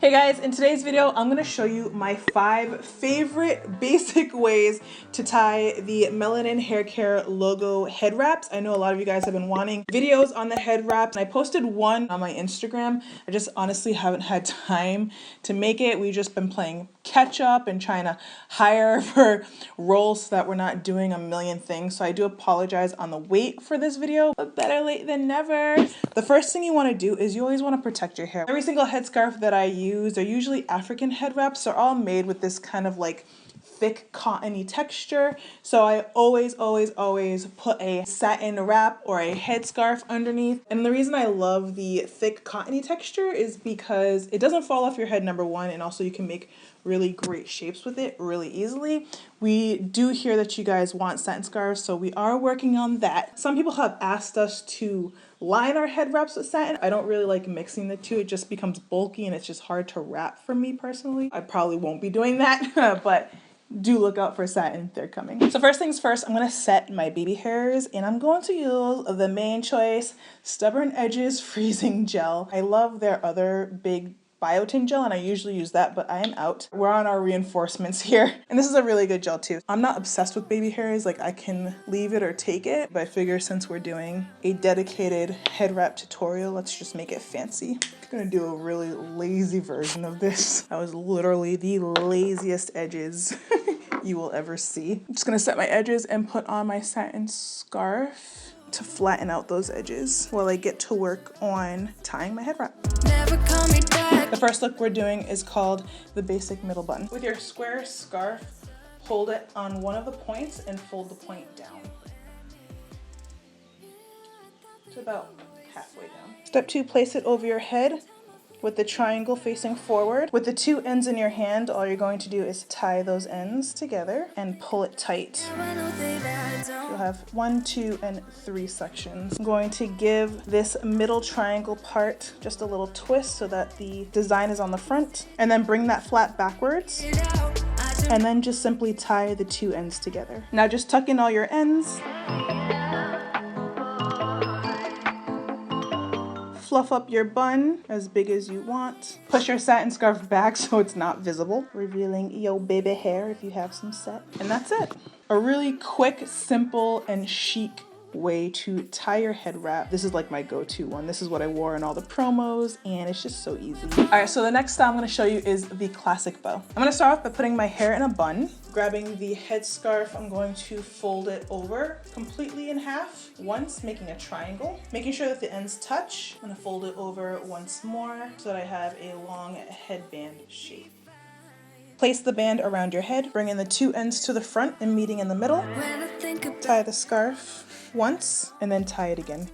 Hey guys, in today's video, I'm gonna show you my 5 favorite basic ways to tie the Melanin Haircare logo head wraps. I know a lot of you guys have been wanting videos on the head wraps, and I posted one on my Instagram. I just honestly haven't had time to make it. We've just been playing catch up and trying to hire for roles so that we're not doing a million things. So I do apologize on the wait for this video, but better late than never. The first thing you want to do is you always want to protect your hair. Every single headscarf that I use, they're usually African head wraps. They're all made with this kind of like thick cottony texture. So I always put a satin wrap or a headscarf underneath. And the reason I love the thick cottony texture is because it doesn't fall off your head, number one, and also you can make really great shapes with it really easily. We do hear that you guys want satin scarves, so we are working on that. Some people have asked us to line our head wraps with satin. I don't really like mixing the two. It just becomes bulky and it's just hard to wrap for me personally. I probably won't be doing that, but do look out for satin, they're coming. So first things first, I'm gonna set my baby hairs and I'm going to use the main choice Stubborn Edges Freezing Gel. I love their other big biotin gel and I usually use that, but I am out. We're on our reinforcements here. And this is a really good gel too. I'm not obsessed with baby hairs, like I can leave it or take it, but I figure since we're doing a dedicated head wrap tutorial, let's just make it fancy. I'm gonna do a really lazy version of this. That was literally the laziest edges you will ever see. I'm just gonna set my edges and put on my satin scarf to flatten out those edges while I get to work on tying my head wrap. The first look we're doing is called the basic middle bun. With your square scarf, hold it on one of the points and fold the point down to about halfway down. Step 2, place it over your head with the triangle facing forward. With the 2 ends in your hand, all you're going to do is tie those ends together and pull it tight. You'll have 1, 2, and 3 sections. I'm going to give this middle triangle part just a little twist so that the design is on the front, and then bring that flat backwards, and then just simply tie the 2 ends together. Now just tuck in all your ends. Fluff up your bun as big as you want. Push your satin scarf back so it's not visible, revealing your baby hair if you have some set. And that's it. A really quick, simple, and chic way to tie your head wrap. This is like my go-to one. This is what I wore in all the promos and it's just so easy. All right, so the next style I'm gonna show you is the classic bow. I'm gonna start off by putting my hair in a bun. Grabbing the headscarf, I'm going to fold it over completely in half once, making a triangle. Making sure that the ends touch. I'm gonna fold it over once more so that I have a long headband shape. Place the band around your head, bring in the 2 ends to the front and meeting in the middle. Tie the scarf once and then tie it again.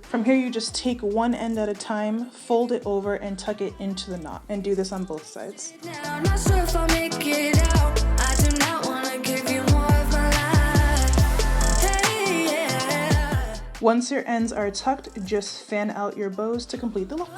From here you just take one end at a time, fold it over and tuck it into the knot, and do this on both sides. I'm not sure if I'll make it out. I do not want to give you more of my life. Hey, yeah. Once your ends are tucked, just fan out your bows to complete the look.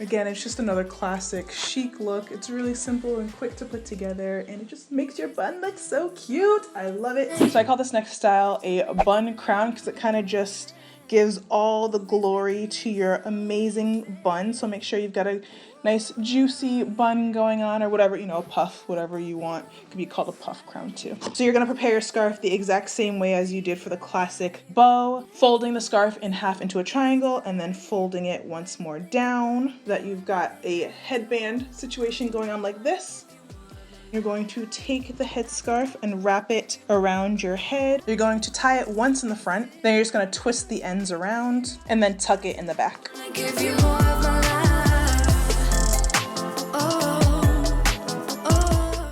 Again, it's just another classic chic look. It's really simple and quick to put together and it just makes your bun look so cute. I love it. So I call this next style a bun crown because it kind of just gives all the glory to your amazing bun. So make sure you've got a nice juicy bun going on, or whatever, you know, puff, whatever you want. It could be called a puff crown too. So you're gonna prepare your scarf the exact same way as you did for the classic bow, folding the scarf in half into a triangle and then folding it once more down so that you've got a headband situation going on like this. You're going to take the headscarf and wrap it around your head. You're going to tie it once in the front, then you're just gonna twist the ends around and then tuck it in the back.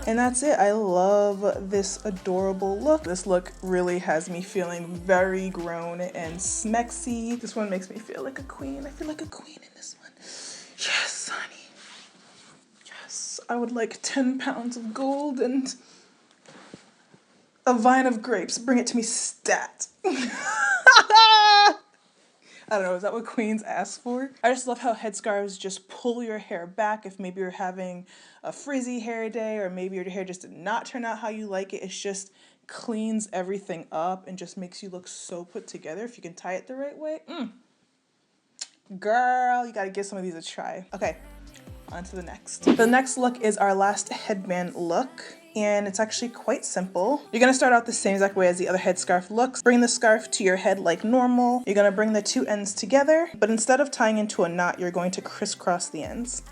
And that's it. I love this adorable look. This look really has me feeling very grown and smexy. This one makes me feel like a queen. I feel like a queen in this one. Yes, honey. Yes, I would like 10 pounds of gold and a vine of grapes. Bring it to me stat. I don't know, is that what queens ask for? I just love how headscarves just pull your hair back if maybe you're having a frizzy hair day or maybe your hair just did not turn out how you like it. It's just cleans everything up and just makes you look so put together if you can tie it the right way. Girl, you gotta give some of these a try. Okay, on to the next. The next look is our last headband look, and it's actually quite simple. You're gonna start out the same exact way as the other headscarf looks. Bring the scarf to your head like normal. You're gonna bring the two ends together, but instead of tying into a knot, you're going to crisscross the ends.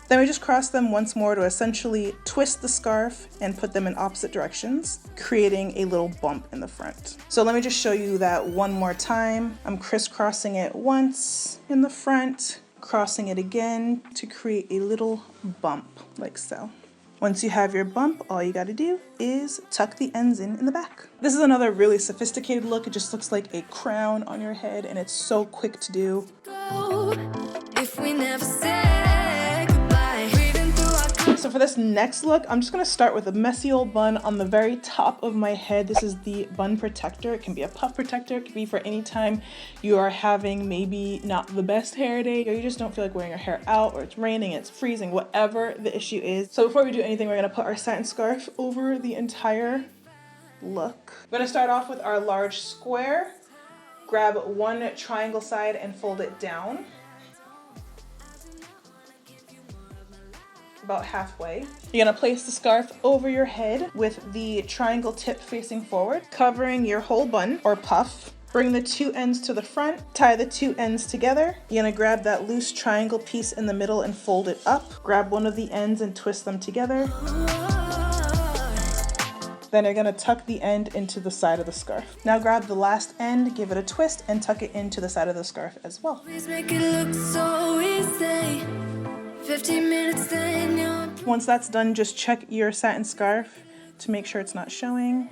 Then we just cross them once more to essentially twist the scarf and put them in opposite directions, creating a little bump in the front. So let me just show you that one more time. I'm crisscrossing it once in the front, crossing it again to create a little bump like so. Once you have your bump, all you gotta do is tuck the ends in the back. This is another really sophisticated look. It just looks like a crown on your head and it's so quick to do. If we never So for this next look, I'm just gonna start with a messy old bun on the very top of my head. This is the bun protector. It can be a puff protector. It can be for any time you are having maybe not the best hair day, or you just don't feel like wearing your hair out, or it's raining, it's freezing, whatever the issue is. So before we do anything, we're gonna put our satin scarf over the entire look. We're gonna start off with our large square. Grab one triangle side and fold it down. About halfway. You're gonna place the scarf over your head with the triangle tip facing forward, covering your whole bun or puff. Bring the two ends to the front, tie the two ends together. You're gonna grab that loose triangle piece in the middle and fold it up. Grab one of the ends and twist them together. Then you're gonna tuck the end into the side of the scarf. Now grab the last end, give it a twist, and tuck it into the side of the scarf as well. Make it look so easy. 15 minutes then. Once that's done, just check your satin scarf to make sure it's not showing.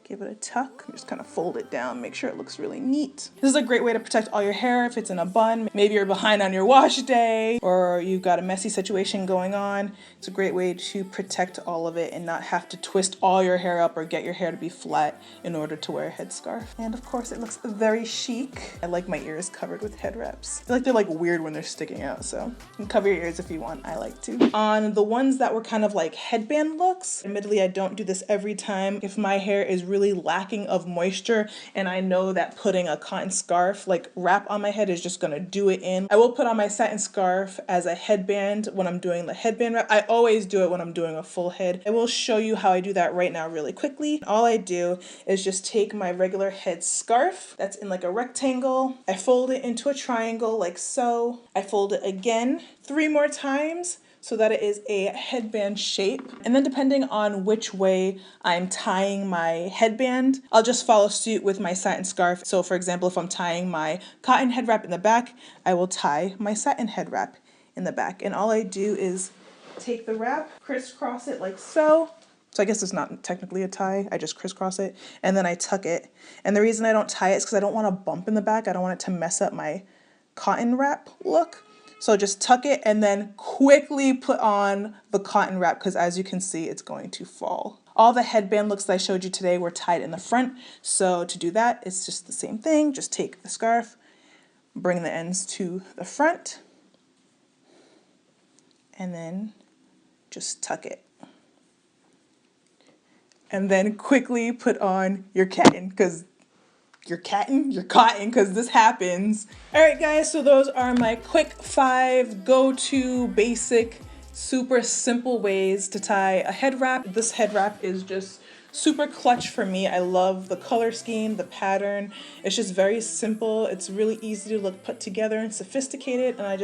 Give it a tuck, just kind of fold it down, make sure it looks really neat. This is a great way to protect all your hair if it's in a bun. Maybe you're behind on your wash day or you've got a messy situation going on. It's a great way to protect all of it and not have to twist all your hair up or get your hair to be flat in order to wear a headscarf. And of course it looks very chic. I like my ears covered with head wraps. I feel like they're like weird when they're sticking out, so you can cover your ears if you want, I like to. On the ones that were kind of like headband looks, admittedly I don't do this every time. If my hair is really lacking of moisture and I know that putting a cotton scarf like wrap on my head is just gonna do it in, I will put on my satin scarf as a headband when I'm doing the headband wrap. I always do it when I'm doing a full head. I will show you how I do that right now really quickly. All I do is just take my regular head scarf that's in like a rectangle. I fold it into a triangle like so. I fold it again 3 more times so that it is a headband shape. And then depending on which way I'm tying my headband, I'll just follow suit with my satin scarf. So for example, if I'm tying my cotton head wrap in the back, I will tie my satin head wrap in the back. And all I do is take the wrap, crisscross it like so. So I guess it's not technically a tie, I just crisscross it, and then I tuck it. And the reason I don't tie it is because I don't want a bump in the back. I don't want it to mess up my cotton wrap look. So just tuck it and then quickly put on the cotton wrap because as you can see, it's going to fall. All the headband looks that I showed you today were tied in the front. So to do that, it's just the same thing. Just take the scarf, bring the ends to the front, and then just tuck it. And then quickly put on your cotton because because this happens. All right guys, so those are my quick 5 go-to basic, super simple ways to tie a head wrap. This head wrap is just super clutch for me. I love the color scheme, the pattern. It's just very simple. It's really easy to look put together and sophisticated, and I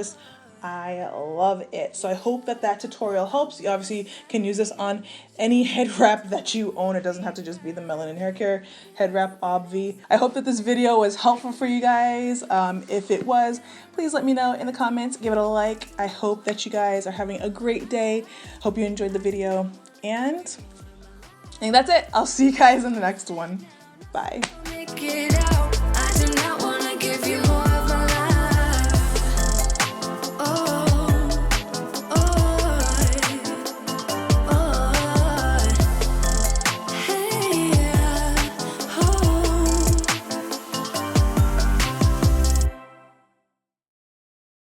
love it. So I hope that that tutorial helps. You obviously can use this on any head wrap that you own. It doesn't have to just be the Melanin Haircare head wrap, obvi. I hope that this video was helpful for you guys. If it was, please let me know in the comments. Give it a like. I hope that you guys are having a great day. Hope you enjoyed the video. And I think that's it. I'll see you guys in the next one. Bye.